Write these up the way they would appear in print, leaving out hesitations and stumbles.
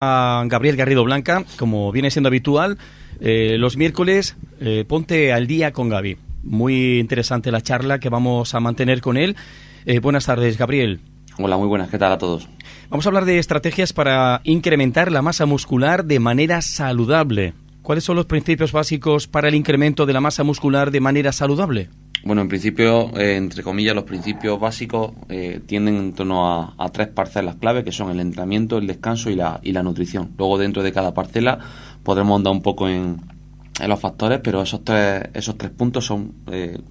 a Gabriel Garrido Blanca, como viene siendo habitual, los miércoles, ponte al día con Gaby. Muy interesante la charla que vamos a mantener con él. Buenas tardes, Gabriel. Hola, muy buenas, ¿qué tal a todos? Vamos a hablar de estrategias para incrementar la masa muscular de manera saludable. ¿Cuáles son los principios básicos para el incremento de la masa muscular de manera saludable? Bueno, en principio, entre comillas, los principios básicos tienden en torno a tres parcelas clave, que son el entrenamiento, el descanso y la nutrición. Luego, dentro de cada parcela, podremos andar un poco en los factores, pero esos tres puntos son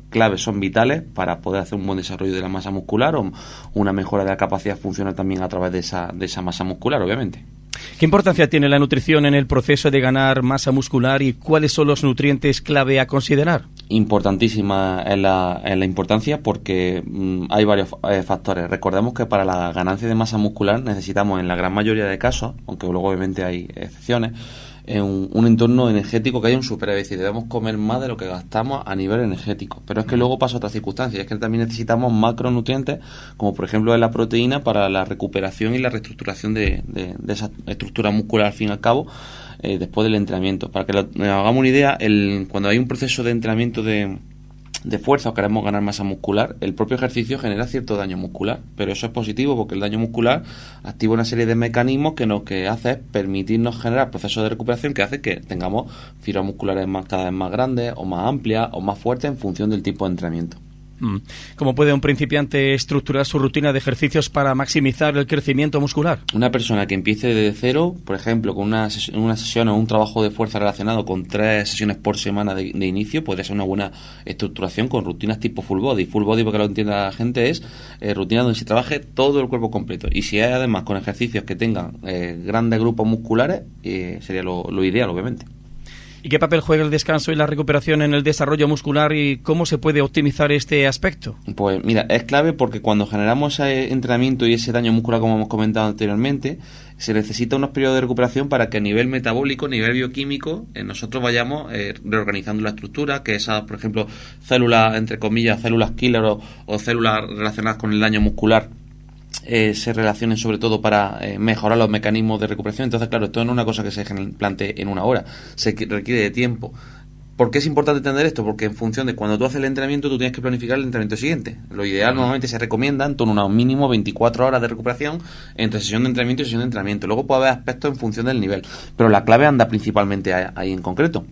claves, son vitales para poder hacer un buen desarrollo de la masa muscular o una mejora de la capacidad funcional también a través de esa masa muscular, obviamente. ¿Qué importancia tiene la nutrición en el proceso de ganar masa muscular y cuáles son los nutrientes clave a considerar? Importantísima es la importancia porque hay varios factores. Recordemos que para la ganancia de masa muscular necesitamos, en la gran mayoría de casos, aunque luego obviamente hay excepciones, un entorno energético que haya un superávit, es decir, debemos comer más de lo que gastamos a nivel energético, pero es que luego pasa otra circunstancia, es que también necesitamos macronutrientes, como por ejemplo la proteína, para la recuperación y la reestructuración de esa estructura muscular al fin y al cabo, después del entrenamiento. Para que nos hagamos una idea, cuando hay un proceso de entrenamiento de fuerza o queremos ganar masa muscular, el propio ejercicio genera cierto daño muscular, pero eso es positivo porque el daño muscular activa una serie de mecanismos que lo que hace es permitirnos generar procesos de recuperación que hace que tengamos fibras musculares cada vez más grandes o más amplias o más fuertes en función del tipo de entrenamiento. ¿Cómo puede un principiante estructurar su rutina de ejercicios para maximizar el crecimiento muscular? Una persona que empiece desde cero, por ejemplo, con una sesión o un trabajo de fuerza relacionado con 3 sesiones por semana de inicio, puede ser una buena estructuración con rutinas tipo full body. Full body, porque lo entienda la gente, es rutina donde se trabaje todo el cuerpo completo. Y si hay además con ejercicios que tengan grandes grupos musculares, sería lo ideal, obviamente. ¿Y qué papel juega el descanso y la recuperación en el desarrollo muscular y cómo se puede optimizar este aspecto? Pues mira, es clave porque cuando generamos ese entrenamiento y ese daño muscular, como hemos comentado anteriormente, se necesita unos periodos de recuperación para que a nivel metabólico, a nivel bioquímico, nosotros vayamos reorganizando la estructura, que esas, por ejemplo, células, entre comillas, células killer o células relacionadas con el daño muscular, se relacionen sobre todo para mejorar los mecanismos de recuperación. Entonces, claro, esto no es una cosa que se plantee en una hora, se requiere de tiempo. ¿Por qué es importante entender esto? Porque en función de cuando tú haces el entrenamiento, tú tienes que planificar el entrenamiento siguiente. Lo ideal normalmente se recomienda en torno a un mínimo 24 horas de recuperación entre sesión de entrenamiento y sesión de entrenamiento. Luego puede haber aspectos en función del nivel, pero la clave anda principalmente ahí en concreto.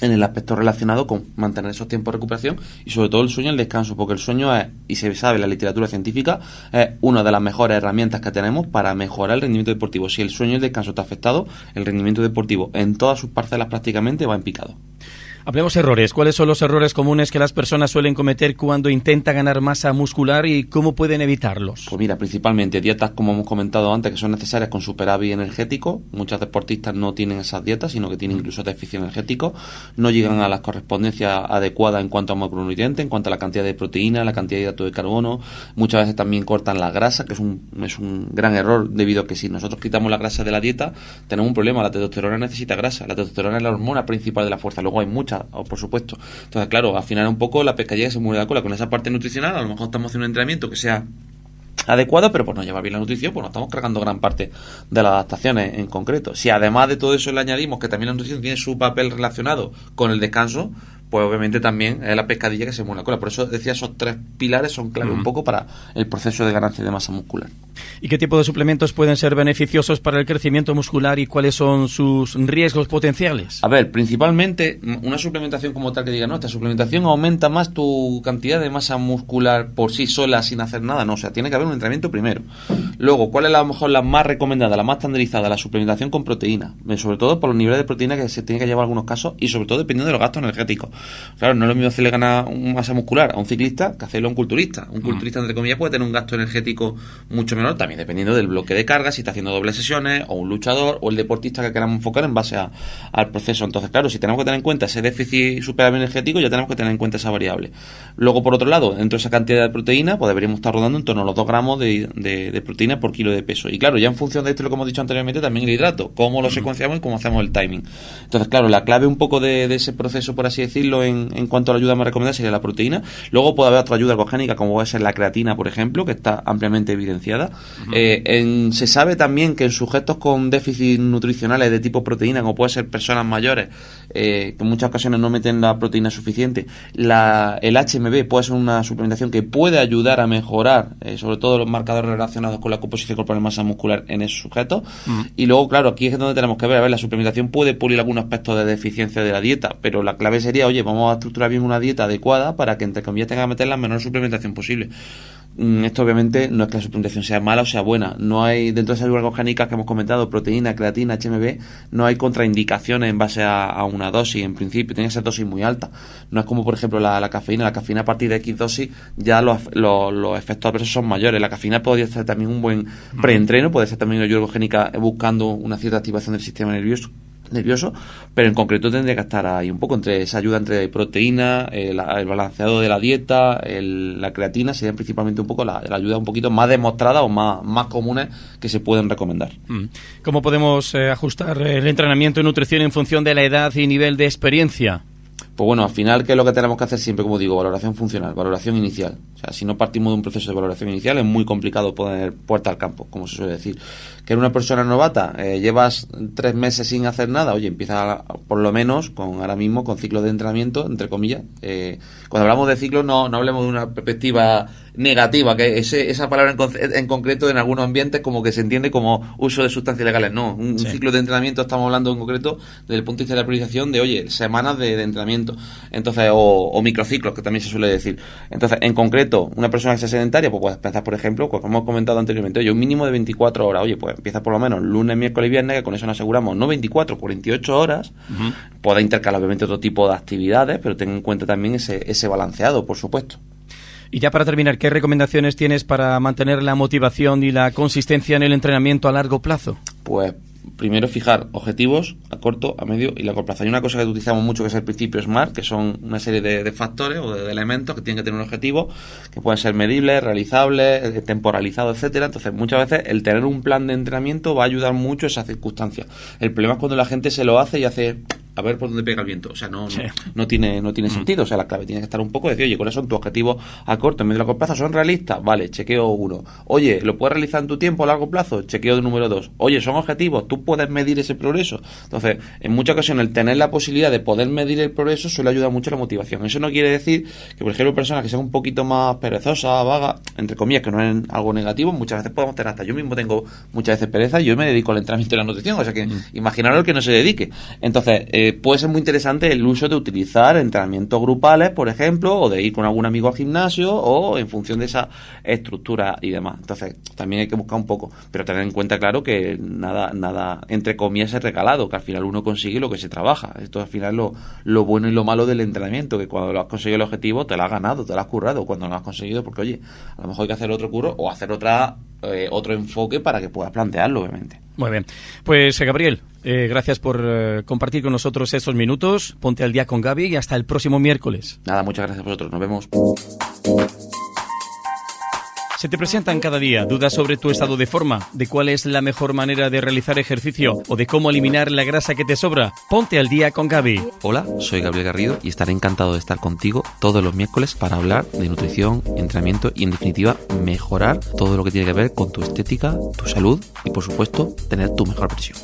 En el aspecto relacionado con mantener esos tiempos de recuperación y sobre todo el sueño y el descanso, porque el sueño es, y se sabe en la literatura científica, es una de las mejores herramientas que tenemos para mejorar el rendimiento deportivo. Si el sueño y el descanso está afectado, el rendimiento deportivo en todas sus parcelas prácticamente va en picado. Hablemos errores. ¿Cuáles son los errores comunes que las personas suelen cometer cuando intentan ganar masa muscular y cómo pueden evitarlos? Pues mira, principalmente dietas, como hemos comentado antes, que son necesarias con superávit energético. Muchos deportistas no tienen esas dietas, sino que tienen incluso déficit energético. No llegan a las correspondencias adecuadas en cuanto a macronutrientes, en cuanto a la cantidad de proteína, la cantidad de hidrato de carbono. Muchas veces también cortan la grasa, que es un gran error, debido a que si nosotros quitamos la grasa de la dieta, tenemos un problema. La testosterona necesita grasa. La testosterona es la hormona principal de la fuerza. Luego hay muchas, por supuesto. Entonces, claro, afinar un poco la pescadilla que se mueve la cola con esa parte nutricional. A lo mejor estamos haciendo un entrenamiento que sea adecuado, pero pues no lleva bien la nutrición, pues nos estamos cargando gran parte de las adaptaciones en concreto. Si además de todo eso le añadimos que también la nutrición tiene su papel relacionado con el descanso, pues obviamente también es la pescadilla que se mueve la cola. Por eso decía, esos 3 pilares son clave un poco para el proceso de ganancia de masa muscular. ¿Y qué tipo de suplementos pueden ser beneficiosos para el crecimiento muscular y cuáles son sus riesgos potenciales? A ver, principalmente una suplementación como tal que diga, no, esta suplementación aumenta más tu cantidad de masa muscular por sí sola sin hacer nada. No, o sea, tiene que haber un entrenamiento primero. Luego, ¿cuál es a lo mejor la más recomendada, la más estandarizada? La suplementación con proteína, sobre todo por los niveles de proteína que se tiene que llevar en algunos casos y sobre todo dependiendo de los gastos energéticos. Claro, no es lo mismo hacerle ganar masa muscular a un ciclista que hacerlo a un culturista. Un culturista, entre comillas, puede tener un gasto energético mucho menor, también dependiendo del bloque de carga, si está haciendo dobles sesiones, o un luchador, o el deportista que queramos enfocar en base al proceso. Entonces, claro, si tenemos que tener en cuenta ese déficit superávit energético, ya tenemos que tener en cuenta esa variable. Luego, por otro lado, dentro de esa cantidad de proteína, pues deberíamos estar rodando en torno a los 2 gramos de proteína por kilo de peso. Y claro, ya en función de esto, lo que hemos dicho anteriormente, también el hidrato, cómo lo secuenciamos y cómo hacemos el timing. Entonces, claro, la clave un poco de ese proceso, por así decirlo, en cuanto a la ayuda más recomendada sería la proteína. Luego puede haber otra ayuda ergogénica, como puede ser la creatina, por ejemplo, que está ampliamente evidenciada. Se sabe también que en sujetos con déficits nutricionales de tipo proteína, como pueden ser personas mayores, que en muchas ocasiones no meten la proteína suficiente, el HMB puede ser una suplementación que puede ayudar a mejorar, sobre todo los marcadores relacionados con la composición corporal de masa muscular en esos sujetos. Y luego, claro, aquí es donde tenemos que ver, la suplementación puede pulir algunos aspectos de deficiencia de la dieta, pero la clave sería, oye, vamos a estructurar bien una dieta adecuada para que, entre comillas, tenga que meter la menor suplementación posible. Esto obviamente no es que la suplementación sea mala o sea buena. No hay, dentro de esas glucogénicas que hemos comentado, proteína, creatina, HMB, no hay contraindicaciones en base a una dosis. En principio tiene que ser dosis muy alta. No es como, por ejemplo, la cafeína. La cafeína, a partir de X dosis, ya los efectos adversos son mayores. La cafeína podría ser también un buen preentreno, puede ser también una glucogénica buscando una cierta activación del sistema nervioso, pero en concreto tendría que estar ahí un poco entre esa ayuda entre proteína, el balanceado de la dieta, la creatina, serían principalmente un poco la ayuda un poquito más demostrada o más comunes que se pueden recomendar. ¿Cómo podemos ajustar el entrenamiento y nutrición en función de la edad y nivel de experiencia? Pues bueno, al final, ¿qué es lo que tenemos que hacer siempre? Como digo, valoración funcional, valoración inicial. O sea, si no partimos de un proceso de valoración inicial, es muy complicado poner puerta al campo, como se suele decir. Que eres una persona novata, llevas 3 meses sin hacer nada, oye, empieza por lo menos ahora mismo con ciclos de entrenamiento, entre comillas. Cuando hablamos de ciclos no hablemos de una perspectiva negativa, que esa palabra en concreto en algunos ambientes como que se entiende como uso de sustancias legales. No, un ciclo de entrenamiento estamos hablando en concreto desde el punto de vista de la priorización de, oye, semanas de entrenamiento. Entonces, o microciclos, que también se suele decir. Entonces, en concreto, una persona que sea sedentaria, pues puedes pensar, por ejemplo, como hemos comentado anteriormente, oye, un mínimo de 24 horas. Oye, pues empieza por lo menos lunes, miércoles y viernes, que con eso nos aseguramos no 24, 48 horas. Puede intercalar obviamente otro tipo de actividades, pero ten en cuenta también ese balanceado, por supuesto. Y ya para terminar, ¿qué recomendaciones tienes para mantener la motivación y la consistencia en el entrenamiento a largo plazo? Pues primero fijar objetivos a corto, a medio y largo plazo. Hay una cosa que utilizamos mucho que es el principio SMART, que son una serie de factores o de elementos que tienen que tener un objetivo, que pueden ser medibles, realizables, temporalizados, etcétera. Entonces, muchas veces el tener un plan de entrenamiento va a ayudar mucho a esas circunstancias. El problema es cuando la gente se lo hace y hace a ver por dónde pega el viento. O sea, no tiene sentido. O sea, la clave tiene que estar un poco de decir, oye, ¿cuáles son tus objetivos a corto, en medio y largo plazo? ¿Son realistas? Vale, chequeo 1. Oye, ¿lo puedes realizar en tu tiempo a largo plazo? Chequeo de número 2. Oye, ¿son objetivos? ¿Tú puedes medir ese progreso? Entonces, en muchas ocasiones, el tener la posibilidad de poder medir el progreso suele ayudar mucho a la motivación. Eso no quiere decir que, por ejemplo, personas que sean un poquito más perezosas, vagas, entre comillas, que no es algo negativo, muchas veces podemos tener, hasta yo mismo tengo muchas veces pereza y yo me dedico al entrenamiento y la nutrición. O sea que, imaginaros el que no se dedique. Entonces, puede ser muy interesante el uso de utilizar entrenamientos grupales, por ejemplo, o de ir con algún amigo al gimnasio, o en función de esa estructura y demás. Entonces, también hay que buscar un poco, pero tener en cuenta, claro, que nada entre comillas es regalado, que al final uno consigue lo que se trabaja. Esto al final lo bueno y lo malo del entrenamiento, que cuando lo has conseguido el objetivo, te lo has ganado, te lo has currado. Cuando no lo has conseguido, porque oye, a lo mejor hay que hacer otro curro o hacer otro enfoque para que puedas plantearlo, obviamente. Muy bien. Pues, Gabriel, gracias por compartir con nosotros estos minutos. Ponte al día con Gaby y hasta el próximo miércoles. Nada, muchas gracias a vosotros. Nos vemos. Se te presentan cada día dudas sobre tu estado de forma, de cuál es la mejor manera de realizar ejercicio o de cómo eliminar la grasa que te sobra. Ponte al día con Gaby. Hola, soy Gabriel Garrido y estaré encantado de estar contigo todos los miércoles para hablar de nutrición, entrenamiento y, en definitiva, mejorar todo lo que tiene que ver con tu estética, tu salud y, por supuesto, tener tu mejor versión.